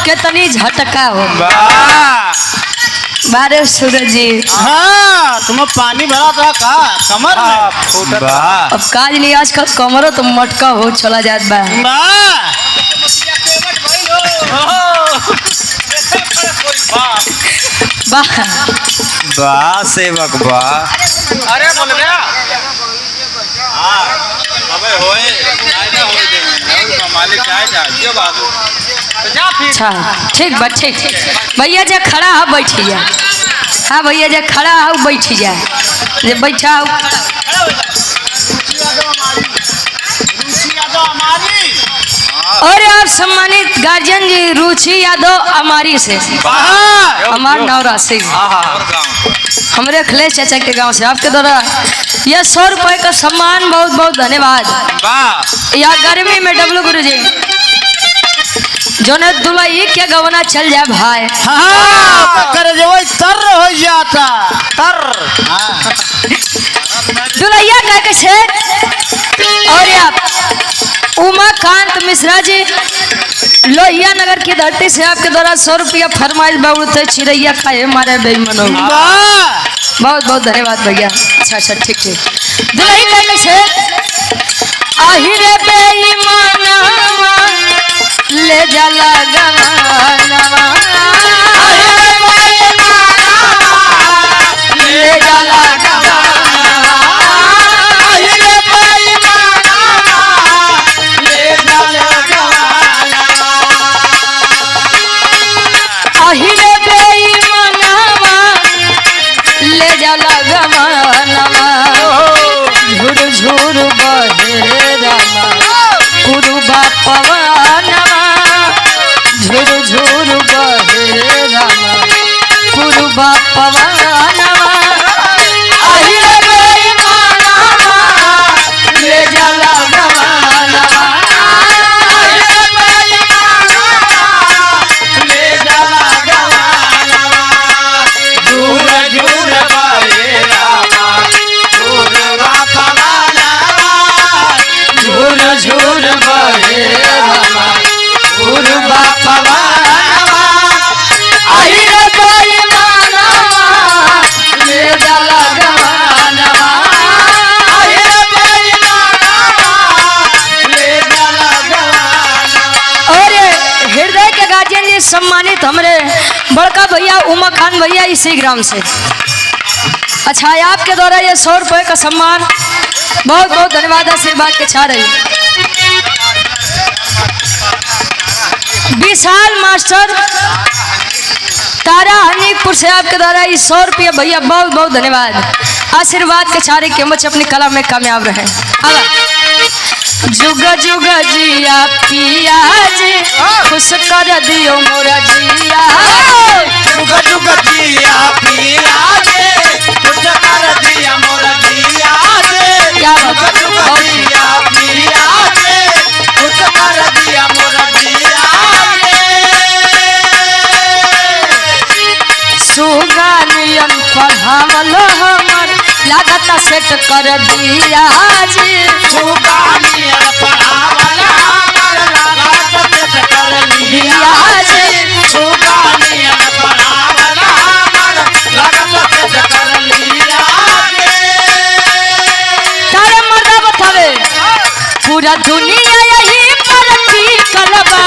कितनी झटका हो। वाह बारे सूरज जी। हाँ तुम्हें पानी भरा था का कमर में। वाह अब काज नहीं आजकल कमरो तो मटका हो चला जात बा। वाह वाह सेवक वाह। अरे बोल गया अबे होए ना होए दे मालिक चाहे जा बाबू जा फिर। अच्छा ठीक बा ठीक। भैया जे खड़ा है बैठी जा। हाँ भैया जे खड़ा है बैठी जा। जे बैठा और आप सम्मानित गार्जियन जी रुचि यादव अमारी से हमार नवरासी हमारे अखिलेश चाचा के गांव से आपके द्वारा यह 100 रुपए का सम्मान बहुत बहुत धन्यवाद। वाह या गर्मी में डब्लू गुरु जी जो ने दुलाई के गवना चल जाए भाई। हाँ कर जो तर हो जाता तर। दुलैया कह के से और आप उमाकांत मिश्रा जी लोहिया नगर की धरती से आपके द्वारा 100 रुपया फरमाइश बाउते चिड़ैया खाए मारे बेईमानो। बहुत बहुत धन्यवाद भैया। अच्छा अच्छा ठीक ठीक। दुलई कह के से आहिरे बेईमानवा ले जाला गवानवा ले जाला आहिरे बेईमानवा ले जाला गवानवा झुर झुर बहे रामा कुरुबा पवनवा झुर झुर बहे रामा कुरुबा पवनवा आहिरे बेईमानवा ले जाला गवानवा झूर बहे रामा कुरुबा पवनवा आहिरे बेईमानवा ले जाला गवानवा आहिरे बेईमानवा ले जाला गवानवा। और हृदय के गार्जियन जी सम्मानित हमारे बड़का भैया उमा खान भैया इसी ग्राम से। अच्छा आपके द्वारा ये 100 रुपए का सम्मान बहुत बहुत धन्यवाद आशीर्वाद के छा रही। विशाल मास्टर तारा हनीपुर से आपके द्वारा इस 100 रुपये भैया बहुत बहुत धन्यवाद आशीर्वाद के छारे के मुझे अपनी कला में कामयाब रहे। जुग जुग जिया पिया जी खुश कर दियो मोरा जिया। जुग जुग जिया पिया जे खुश कर दिया मोरा जिया जे। क्या जुग जुग जिया पिया जे खुश कर दिया मोरा जिया जे। सुगानियन पढ़ावल हमर लागत सेट कर दिया जी। सुगानियन पढ़ावल हमर लागत सेट कर दिया जे। सुगानियन पढ़ावल हमर लागत सेट कर लिया जे। तारे मर्दा बतावे पूरा दुनिया यही पर टिकल बा।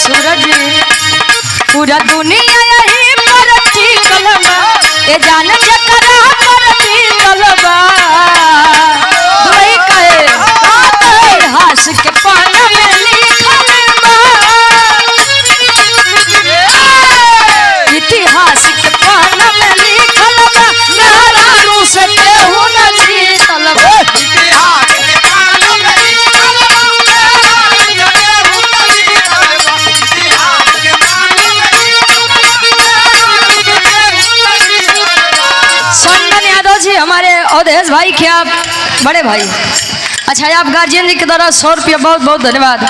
सूरज पूरा दुनिया यही पर टिकल बा। ए जान जकरा पर टिकल बा। दुई कहे इतिहास के पाना में लिखल बा। इतिहास के पाना में लिखल बा। मेरा रू से केहू न जीतल बा। इतिहास के पाना में लिखल बा। संदन यादव जी हमारे अवधेश भाई के आप बड़े भाई। अच्छा आप गार्जियन जी के द्वारा 100 रुपया बहुत बहुत धन्यवाद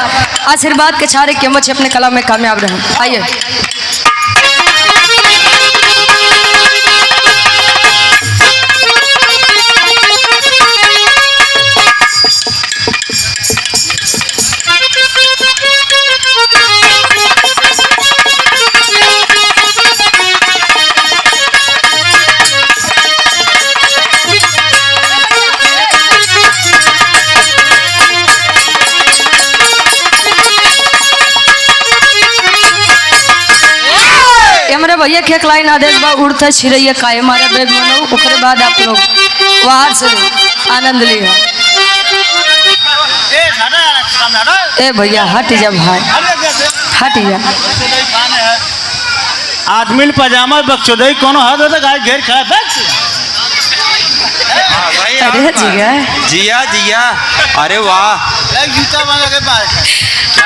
आशीर्वाद के छारे के मुझे अपने कला में कामयाब रहे। आइए हमरे भैया के एक लाइन आदेश बा उड़ते छिड़ैया काहे मारे बेग मनो ओकरे बाद आप लोग बाहर से आनंद लिया। ए भैया हट जा भाई, हट जा। आदमी पजामा बक्सोदई कोनो हाथ होता गाय घेर खड़ा बैठ। अरे जिया जिया जिया, अरे वाह। जूता मांगा के पास